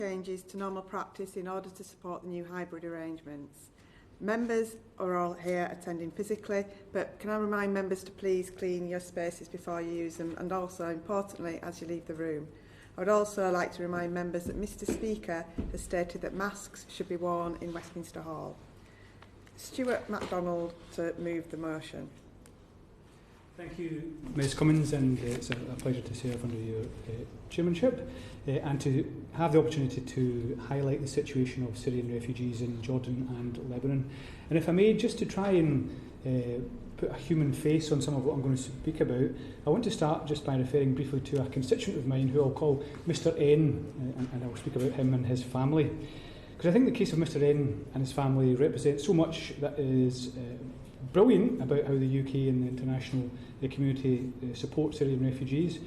changes to normal practice in order to support the new hybrid arrangements. Members are all here attending physically, but can I remind members to please clean your spaces before you use them, and also, importantly, as you leave the room. I would also like to remind members that Mr Speaker has stated that masks should be worn in Westminster Hall. Stuart McDonald to move the motion. Thank you, Ms Cummins, and it's a pleasure to serve under your chairmanship and to have the opportunity to highlight the situation of Syrian refugees in Jordan and Lebanon. And if I may, just to try and put a human face on some of what I'm going to speak about, I want to start just by referring briefly to a constituent of mine who I'll call Mr N, and I'll speak about him and his family. Because I think the case of Mr N and his family represents so much that is brilliant about how the UK and the international community support Syrian refugees,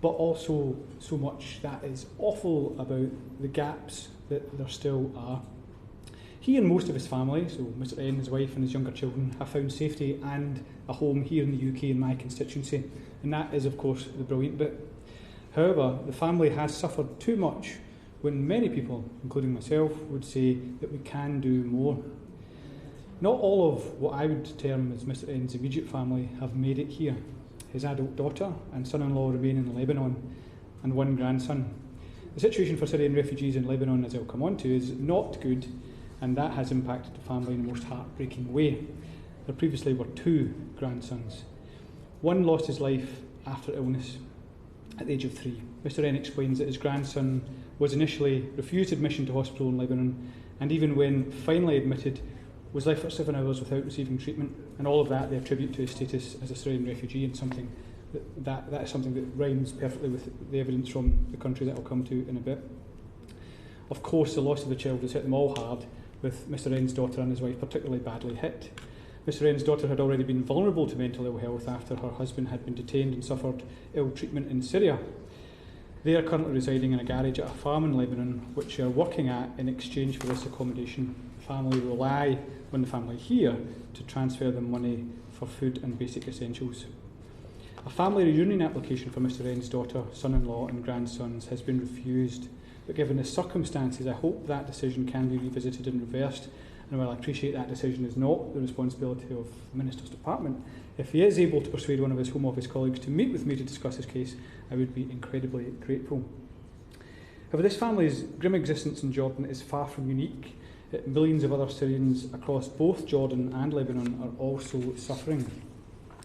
but also so much that is awful about the gaps that there still are. He and most of his family, so Mr N, his wife and his younger children, have found safety and a home here in the UK in my constituency, and that is of course the brilliant bit. However, the family has suffered too much when many people, including myself, would say that we can do more. Not all of what I would term as Mr N's immediate family have made it here. His adult daughter and son-in-law remain in Lebanon, and one grandson. The situation for Syrian refugees in Lebanon, as I'll come on to, is not good, and that has impacted the family in the most heartbreaking way. There previously were two grandsons. One lost his life after illness at the age of 3. Mr N explains that his grandson was initially refused admission to hospital in Lebanon, and even when finally admitted, was left for 7 hours without receiving treatment, and all of that they attribute to his status as a Syrian refugee, and something that is something that rhymes perfectly with the evidence from the country that I'll come to in a bit. Of course, the loss of the child has hit them all hard, with Mr N's daughter and his wife particularly badly hit. Mr N's daughter had already been vulnerable to mental ill health after her husband had been detained and suffered ill treatment in Syria. They are currently residing in a garage at a farm in Lebanon, which they are working at in exchange for this accommodation. The family rely on the family here to transfer them money for food and basic essentials. A family reunion application for Mr N's daughter, son-in-law and grandsons has been refused, but given the circumstances, I hope that decision can be revisited and reversed. And while I appreciate that decision is not the responsibility of the Minister's Department, if he is able to persuade one of his Home Office colleagues to meet with me to discuss his case, I would be incredibly grateful. However, this family's grim existence in Jordan is far from unique. Millions of other Syrians across both Jordan and Lebanon are also suffering.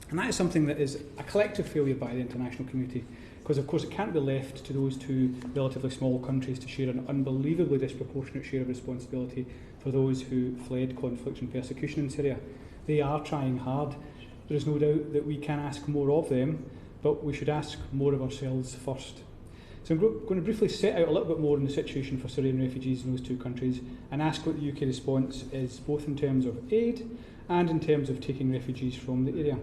And that is something that is a collective failure by the international community, because of course it can't be left to those two relatively small countries to share an unbelievably disproportionate share of responsibility for those who fled conflict and persecution in Syria. They are trying hard. There is no doubt that we can ask more of them, but we should ask more of ourselves first. So I'm going to briefly set out a little bit more on the situation for Syrian refugees in those two countries and ask what the UK response is, both in terms of aid and in terms of taking refugees from the area.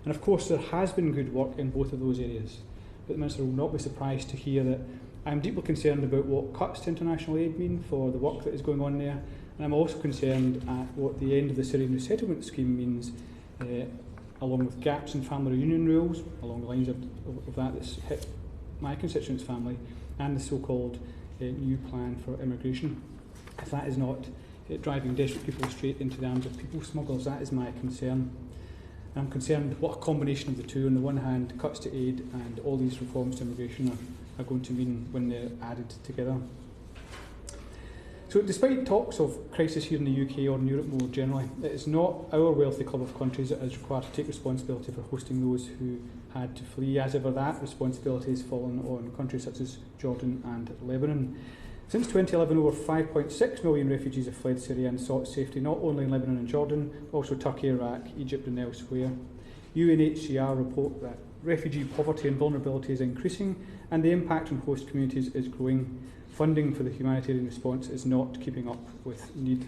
And of course there has been good work in both of those areas, but the Minister will not be surprised to hear that I'm deeply concerned about what cuts to international aid mean for the work that is going on there, and I'm also concerned at what the end of the Syrian resettlement scheme means, along with gaps in family reunion rules, along the lines of that that's hit my constituents' family, and the so-called new plan for immigration. If that is not driving desperate people straight into the arms of people smugglers, that is my concern. I'm concerned what a combination of the two, on the one hand cuts to aid and all these reforms to immigration are going to mean when they're added together. So despite talks of crisis here in the UK or in Europe more generally, it is not our wealthy club of countries that is required to take responsibility for hosting those who had to flee. As ever, that responsibility has fallen on countries such as Jordan and Lebanon. Since 2011, over 5.6 million refugees have fled Syria and sought safety not only in Lebanon and Jordan, but also Turkey, Iraq, Egypt and elsewhere. UNHCR report that refugee poverty and vulnerability is increasing and the impact on host communities is growing. Funding for the humanitarian response is not keeping up with need.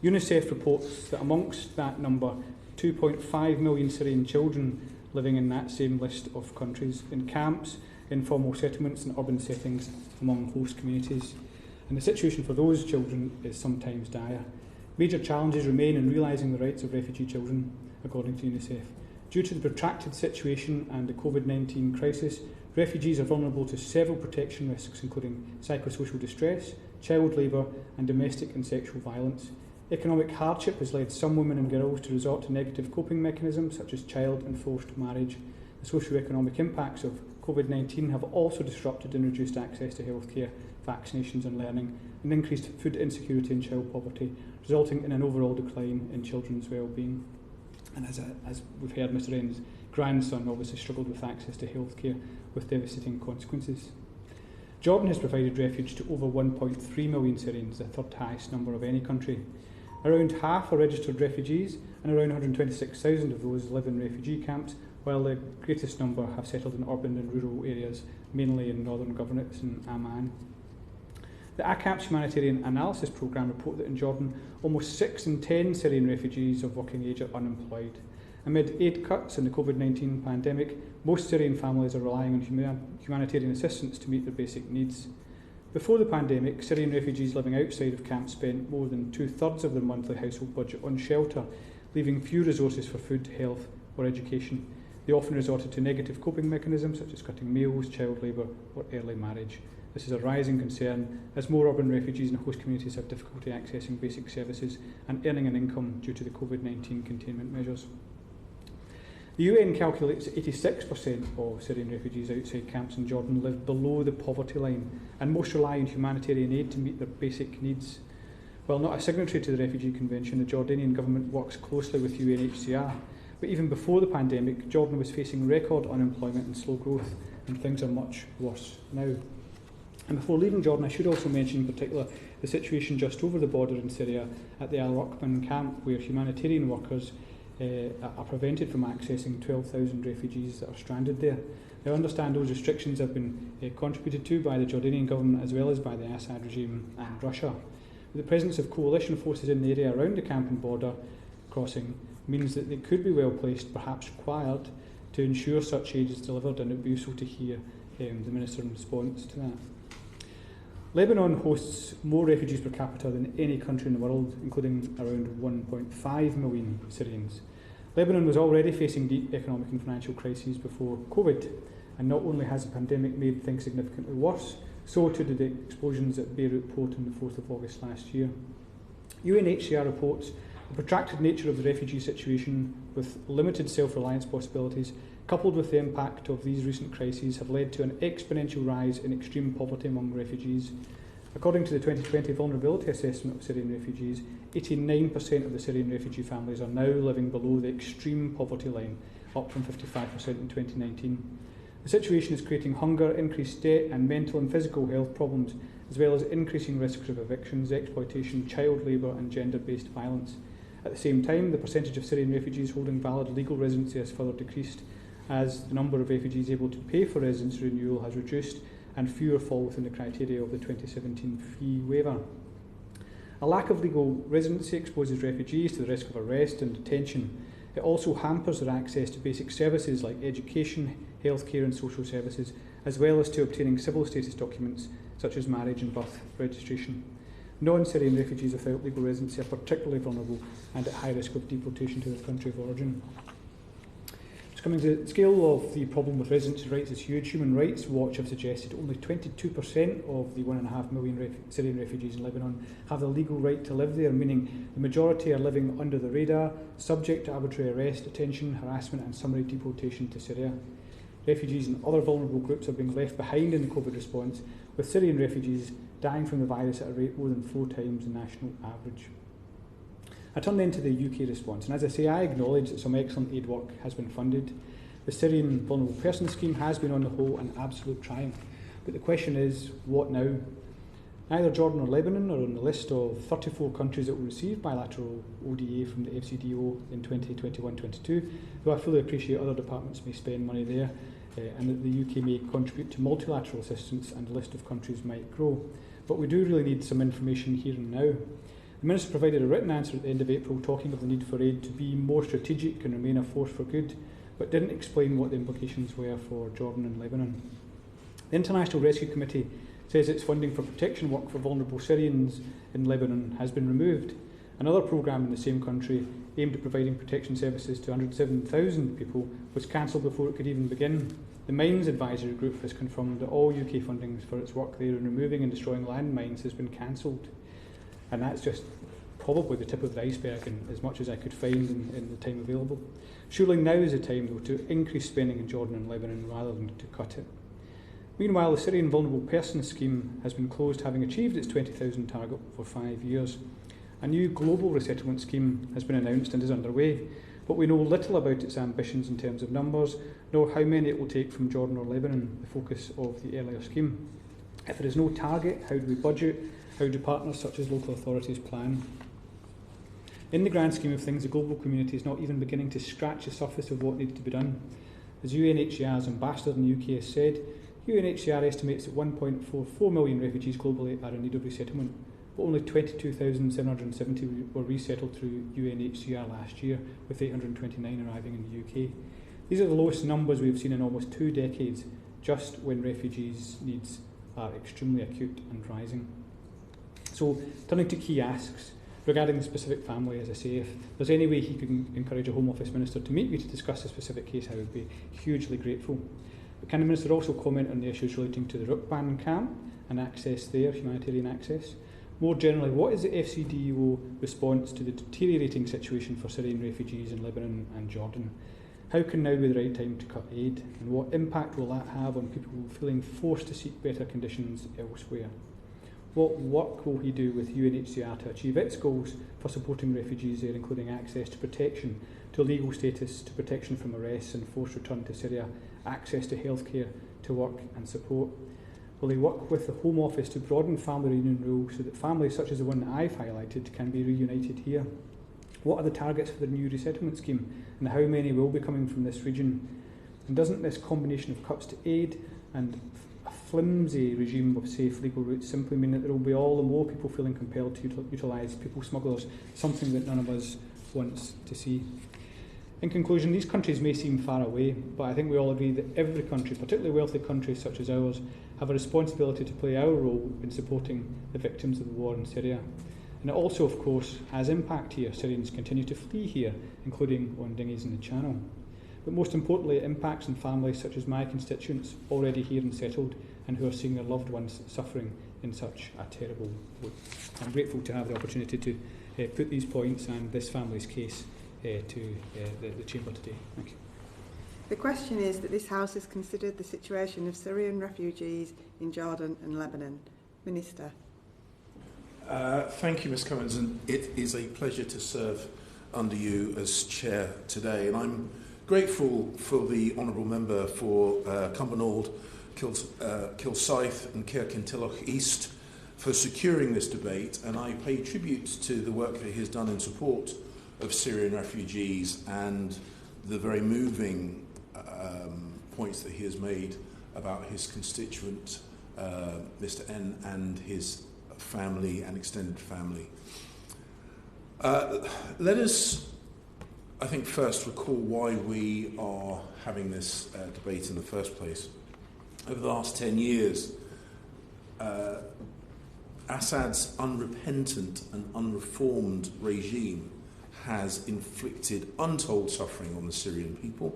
UNICEF reports that amongst that number, 2.5 million Syrian children living in that same list of countries, in camps, informal settlements and urban settings among host communities. And the situation for those children is sometimes dire. Major challenges remain in realising the rights of refugee children, according to UNICEF. Due to the protracted situation and the COVID-19 crisis, refugees are vulnerable to several protection risks, including psychosocial distress, child labour and domestic and sexual violence. Economic hardship has led some women and girls to resort to negative coping mechanisms such as child and forced marriage. The socio-economic impacts of COVID-19 have also disrupted and reduced access to healthcare, vaccinations and learning, and increased food insecurity and child poverty, resulting in an overall decline in children's well-being. And as we've heard, Mr Wren's grandson obviously struggled with access to healthcare with devastating consequences. Jordan has provided refuge to over 1.3 million Syrians, the third highest number of any country. Around half are registered refugees, and around 126,000 of those live in refugee camps, while the greatest number have settled in urban and rural areas, mainly in northern governorates and Amman. The ACAP's humanitarian analysis programme report that in Jordan, almost 6 in 10 Syrian refugees of working age are unemployed. Amid aid cuts and the COVID-19 pandemic, most Syrian families are relying on humanitarian assistance to meet their basic needs. Before the pandemic, Syrian refugees living outside of camps spent more than 2/3 of their monthly household budget on shelter, leaving few resources for food, health or education. They often resorted to negative coping mechanisms such as cutting meals, child labour or early marriage. This is a rising concern as more urban refugees and host communities have difficulty accessing basic services and earning an income due to the COVID-19 containment measures. The UN calculates that 86% of Syrian refugees outside camps in Jordan live below the poverty line, and most rely on humanitarian aid to meet their basic needs. While not a signatory to the Refugee Convention, the Jordanian government works closely with UNHCR. But even before the pandemic, Jordan was facing record unemployment and slow growth, and things are much worse now. And before leaving Jordan, I should also mention in particular the situation just over the border in Syria at the Rukban camp, where humanitarian workers are prevented from accessing 12,000 refugees that are stranded there. Now, I understand those restrictions have been contributed to by the Jordanian government as well as by the Assad regime and Russia. But the presence of coalition forces in the area around the camp and border crossing means that they could be well placed, perhaps required, to ensure such aid is delivered, and it would be useful to hear the Minister's response to that. Lebanon hosts more refugees per capita than any country in the world, including around 1.5 million Syrians. Lebanon was already facing deep economic and financial crises before COVID, and not only has the pandemic made things significantly worse, so too did the explosions at Beirut port on the 4th of August last year. UNHCR reports the protracted nature of the refugee situation, with limited self-reliance possibilities, coupled with the impact of these recent crises, have led to an exponential rise in extreme poverty among refugees. According to the 2020 Vulnerability Assessment of Syrian Refugees, 89% of the Syrian refugee families are now living below the extreme poverty line, up from 55% in 2019. The situation is creating hunger, increased debt and mental and physical health problems, as well as increasing risks of evictions, exploitation, child labour and gender-based violence. At the same time, the percentage of Syrian refugees holding valid legal residency has further decreased, as the number of refugees able to pay for residence renewal has reduced and fewer fall within the criteria of the 2017 fee waiver. A lack of legal residency exposes refugees to the risk of arrest and detention. It also hampers their access to basic services like education, healthcare and social services, as well as to obtaining civil status documents such as marriage and birth registration. Non-Syrian refugees without legal residency are particularly vulnerable and at high risk of deportation to their country of origin. Coming to the scale of the problem with residency rights is huge. Human Rights Watch have suggested only 22% of the 1.5 million Syrian refugees in Lebanon have the legal right to live there, meaning the majority are living under the radar, subject to arbitrary arrest, detention, harassment and summary deportation to Syria. Refugees and other vulnerable groups are being left behind in the COVID response, with Syrian refugees dying from the virus at a rate more than 4 times the national average. I turn then to the UK response, and as I say, I acknowledge that some excellent aid work has been funded. The Syrian Vulnerable Persons Scheme has been on the whole an absolute triumph, but the question is, what now? Neither Jordan or Lebanon are on the list of 34 countries that will receive bilateral ODA from the FCDO in 2021-22, though I fully appreciate other departments may spend money there, and that the UK may contribute to multilateral assistance and the list of countries might grow. But we do really need some information here and now. The Minister provided a written answer at the end of April talking of the need for aid to be more strategic and remain a force for good, but didn't explain what the implications were for Jordan and Lebanon. The International Rescue Committee says its funding for protection work for vulnerable Syrians in Lebanon has been removed, Another programme in the same country, aimed at providing protection services to 107,000 people, was cancelled before it could even begin. The Mines Advisory Group has confirmed that all UK funding for its work there in removing and destroying landmines has been cancelled. And that's just probably the tip of the iceberg, and as much as I could find in the time available. Surely now is the time, though, to increase spending in Jordan and Lebanon rather than to cut it. Meanwhile, the Syrian Vulnerable Persons Scheme has been closed, having achieved its 20,000 target for 5 years. A new global resettlement scheme has been announced and is underway, but we know little about its ambitions in terms of numbers, nor how many it will take from Jordan or Lebanon, the focus of the earlier scheme. If there is no target, how do we budget? How do partners such as local authorities plan? In the grand scheme of things, the global community is not even beginning to scratch the surface of what needs to be done. As UNHCR's ambassador in the UK has said, UNHCR estimates that 1.44 million refugees globally are in need of resettlement, but only 22,770 were resettled through UNHCR last year, with 829 arriving in the UK. These are the lowest numbers we have seen in almost 2 decades, just when refugees' needs are extremely acute and rising. So, turning to key asks, regarding the specific family, as I say, if there's any way he can encourage a Home Office Minister to meet me to discuss a specific case, I would be hugely grateful. But can the Minister also comment on the issues relating to the Rukban camp and access there, humanitarian access? More generally, what is the FCDO response to the deteriorating situation for Syrian refugees in Lebanon and Jordan? How can now be the right time to cut aid, and what impact will that have on people feeling forced to seek better conditions elsewhere? What work will he do with UNHCR to achieve its goals for supporting refugees there, including access to protection, to legal status, to protection from arrests and forced return to Syria, access to healthcare, to work and support? Will he work with the Home Office to broaden family reunion rules so that families such as the one that I've highlighted can be reunited here? What are the targets for the new resettlement scheme, and how many will be coming from this region? And doesn't this combination of cuts to aid and a flimsy regime of safe legal routes simply mean that there will be all the more people feeling compelled to utilise people smugglers, something that none of us wants to see? In conclusion, these countries may seem far away, but I think we all agree that every country, particularly wealthy countries such as ours, have a responsibility to play our role in supporting the victims of the war in Syria. And it also, of course, has impact here. Syrians continue to flee here, including on dinghies in the Channel. But most importantly, it impacts on families such as my constituents, already here and settled, and who are seeing their loved ones suffering in such a terrible way. I'm grateful to have the opportunity to put these points and this family's case to the Chamber today. Thank you. The question is that this House has considered the situation of Syrian refugees in Jordan and Lebanon. Minister. Thank you, Ms Cummins, and it is a pleasure to serve under you as Chair today. And I'm grateful for the Honourable Member for Cumbernauld, Kilsyth and Kirkintilloch East for securing this debate, and I pay tribute to the work that he has done in support of Syrian refugees and the very moving points that he has made about his constituent, Mr N, and his family and extended family. Let us, I think, first recall why we are having this debate in the first place. Over the last 10 years, Assad's unrepentant and unreformed regime has inflicted untold suffering on the Syrian people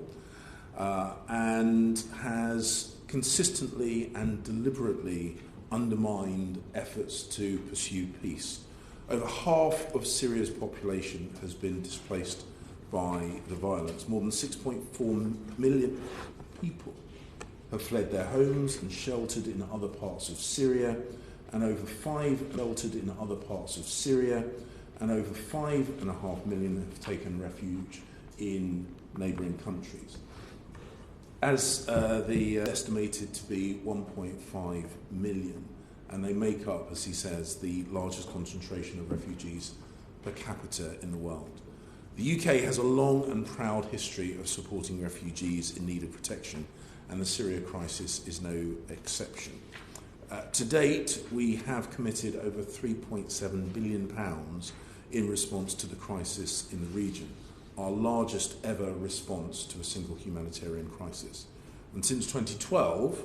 and has consistently and deliberately undermined efforts to pursue peace. Over half of Syria's population has been displaced by the violence. More than 6.4 million people have fled their homes and sheltered in other parts of Syria, and over 5 sheltered in other parts of Syria, and over 5.5 million have taken refuge in neighbouring countries. As estimated to be 1.5 million, and they make up, as he says, the largest concentration of refugees per capita in the world. The UK has a long and proud history of supporting refugees in need of protection, and the Syria crisis is no exception. To date, we have committed over £3.7 billion in response to the crisis in the region, our largest ever response to a single humanitarian crisis. And since 2012,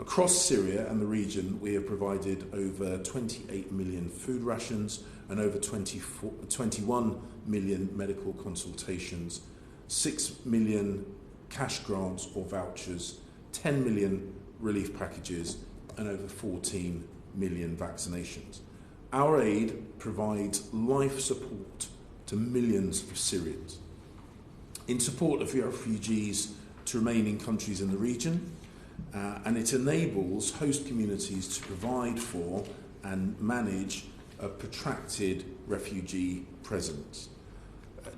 Across Syria and the region, we have provided over 28 million food rations and over 21 million medical consultations, 6 million cash grants or vouchers, 10 million relief packages, and over 14 million vaccinations. Our aid provides life support to millions of Syrians. In support of refugees to remain in countries in the region, and it enables host communities to provide for and manage a protracted refugee presence.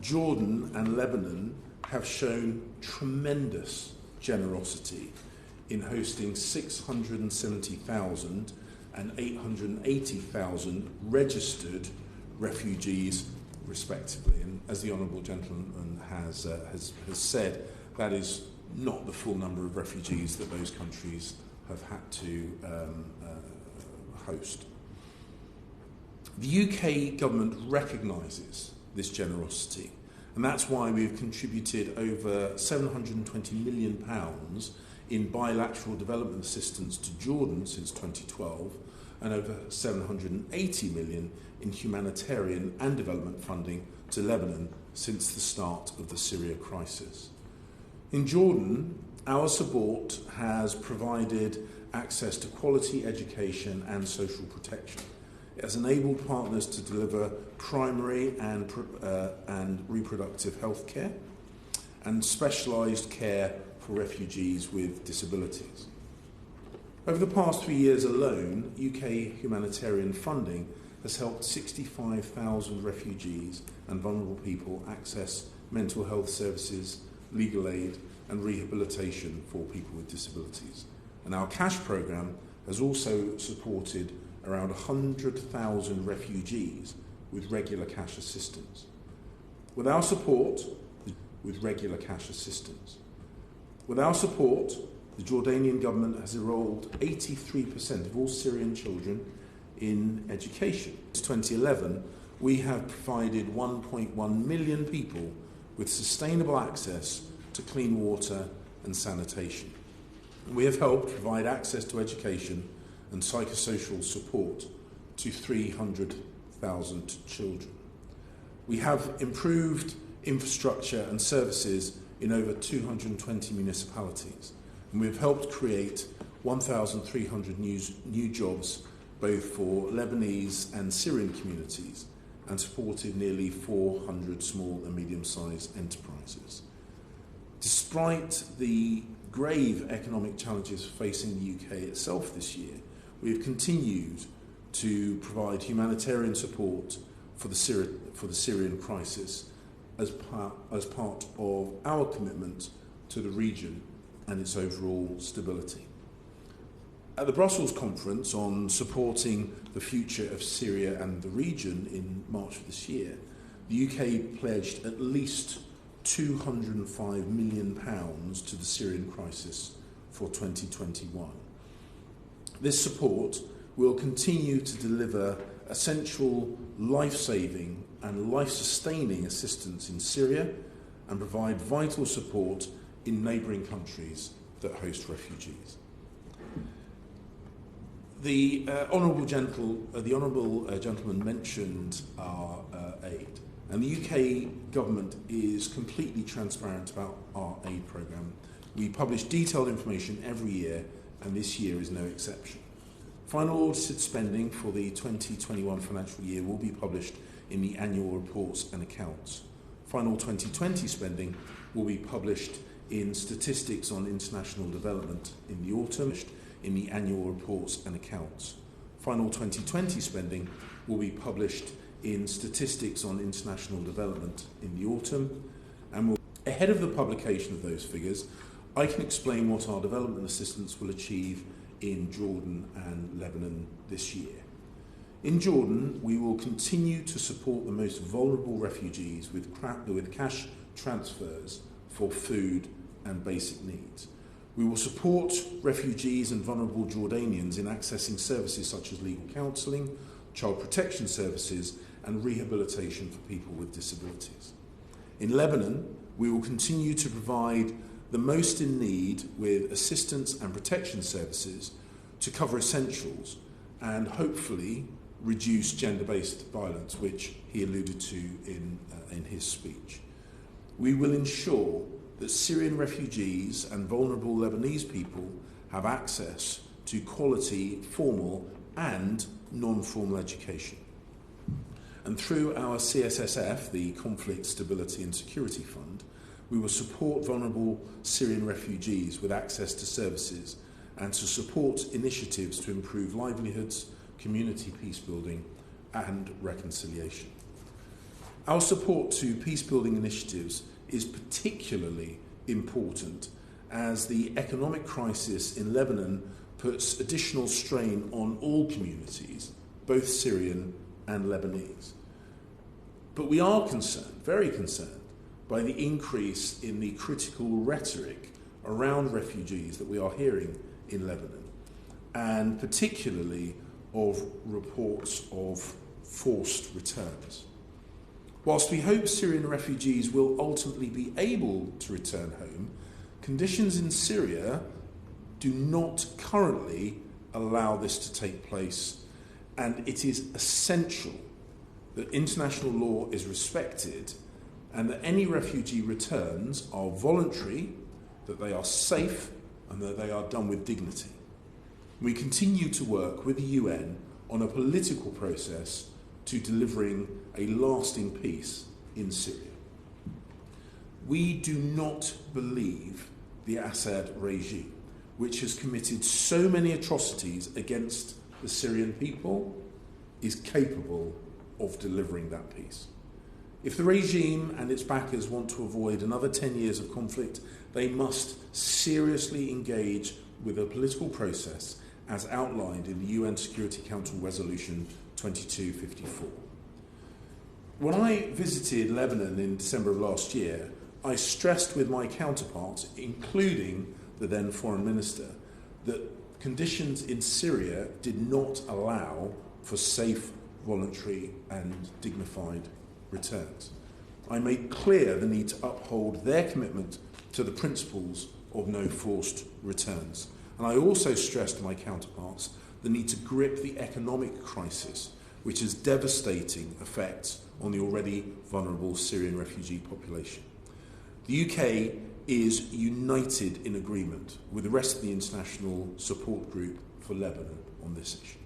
Jordan and Lebanon have shown tremendous generosity in hosting 670,000 and 880,000 registered refugees, respectively. And as the Honourable Gentleman has said, that is not the full number of refugees that those countries have had to host. The UK government recognises this generosity, and that's why we've contributed over £720 million in bilateral development assistance to Jordan since 2012, and over £780 million in humanitarian and development funding to Lebanon since the start of the Syria crisis. In Jordan, our support has provided access to quality education and social protection. It has enabled partners to deliver primary and reproductive health care and specialised care for refugees with disabilities. Over the past 3 years alone, UK humanitarian funding has helped 65,000 refugees and vulnerable people access mental health services, legal aid and rehabilitation for people with disabilities. And our cash programme has also supported around 100,000 refugees with regular cash assistance. With our support, the Jordanian government has enrolled 83% of all Syrian children in education. Since 2011, we have provided 1.1 million people with sustainable access to clean water and sanitation. We have helped provide access to education and psychosocial support to 300,000 children. We have improved infrastructure and services in over 220 municipalities, and we have helped create 1,300 new jobs both for Lebanese and Syrian communities, and supported nearly 400 small and medium-sized enterprises. Despite the grave economic challenges facing the UK itself this year, we have continued to provide humanitarian support for the Syrian crisis as part of our commitment to the region and its overall stability. At the Brussels conference on supporting the future of Syria and the region in March of this year, the UK pledged at least £205 million to the Syrian crisis for 2021. This support will continue to deliver essential life-saving and life-sustaining assistance in Syria and provide vital support in neighbouring countries that host refugees. The Honourable Gentleman mentioned our aid, and the UK government is completely transparent about our aid programme. We publish detailed information every year, and this year is no exception. Final audited spending for the 2021 financial year will be published in the annual reports and accounts. Final 2020 spending will be published in Statistics on International Development in the autumn, in the annual reports and accounts. Final 2020 spending will be published in Statistics on International Development in the autumn, and ahead of the publication of those figures, I can explain what our development assistance will achieve in Jordan and Lebanon this year. In Jordan, we will continue to support the most vulnerable refugees with cash transfers for food and basic needs. We will support refugees and vulnerable Jordanians in accessing services such as legal counselling, child protection services and rehabilitation for people with disabilities. In Lebanon, we will continue to provide the most in need with assistance and protection services to cover essentials and hopefully reduce gender-based violence, which he alluded to in his speech. We will ensure that Syrian refugees and vulnerable Lebanese people have access to quality formal and non-formal education. And through our CSSF, the Conflict Stability and Security Fund, we will support vulnerable Syrian refugees with access to services and to support initiatives to improve livelihoods, community peacebuilding and reconciliation. Our support to peacebuilding initiatives is particularly important as the economic crisis in Lebanon puts additional strain on all communities, both Syrian and Lebanese. But we are concerned, very concerned, by the increase in the critical rhetoric around refugees that we are hearing in Lebanon, and particularly of reports of forced returns. Whilst we hope Syrian refugees will ultimately be able to return home, conditions in Syria do not currently allow this to take place, and it is essential that international law is respected and that any refugee returns are voluntary, that they are safe and that they are done with dignity. We continue to work with the UN on a political process to delivering a lasting peace in Syria. We do not believe the Assad regime, which has committed so many atrocities against the Syrian people, is capable of delivering that peace. If the regime and its backers want to avoid another 10 years of conflict, they must seriously engage with a political process as outlined in the UN Security Council Resolution 2254. When I visited Lebanon in December of last year, I stressed with my counterparts, including the then Foreign Minister, that conditions in Syria did not allow for safe, voluntary and dignified returns. I made clear the need to uphold their commitment to the principles of no forced returns. And I also stressed to my counterparts the need to grip the economic crisis, which has devastating effects on the already vulnerable Syrian refugee population. The UK is united in agreement with the rest of the international support group for Lebanon on this issue.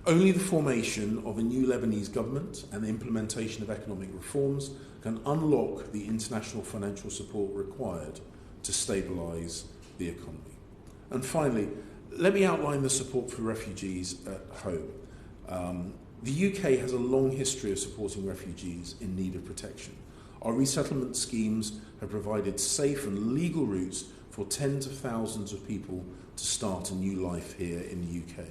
Only the formation of a new Lebanese government and the implementation of economic reforms can unlock the international financial support required to stabilise the economy. And finally, let me outline the support for refugees at home. The UK has a long history of supporting refugees in need of protection. Our resettlement schemes have provided safe and legal routes for tens of thousands of people to start a new life here in the UK.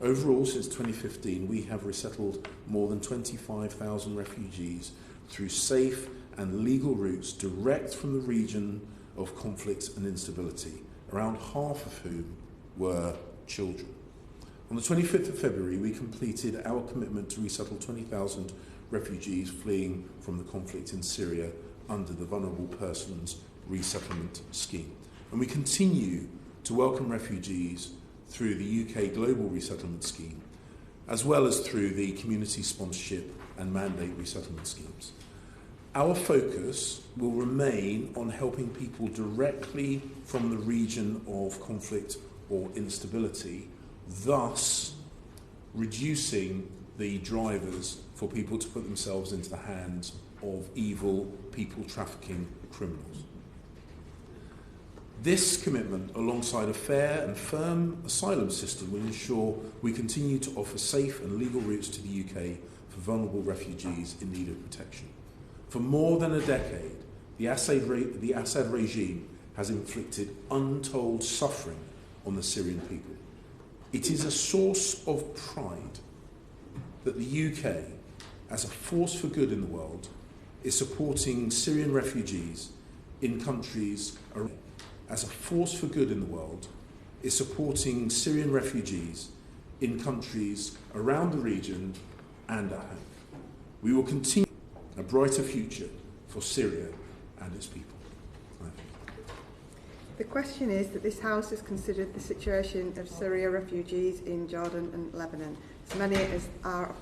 Overall, since 2015, we have resettled more than 25,000 refugees through safe and legal routes direct from the region of conflict and instability, around half of whom were children. On the 25th of February, we completed our commitment to resettle 20,000 refugees fleeing from the conflict in Syria under the Vulnerable Persons Resettlement Scheme. And we continue to welcome refugees through the UK Global Resettlement Scheme, as well as through the Community Sponsorship and Mandate Resettlement Schemes. Our focus will remain on helping people directly from the region of conflict or instability, thus reducing the drivers for people to put themselves into the hands of evil people trafficking criminals. This commitment, alongside a fair and firm asylum system, will ensure we continue to offer safe and legal routes to the UK for vulnerable refugees in need of protection. For more than a decade, the Assad regime has inflicted untold suffering on the Syrian people. It is a source of pride that the UK, as a force for good in the world, is supporting Syrian refugees in countries around. As a force for good in the world, is supporting Syrian refugees in countries around the region and at home. We will continue a brighter future for Syria and its people. Thank you. The question is that this House has considered the situation of Syria refugees in Jordan and Lebanon. As many as are of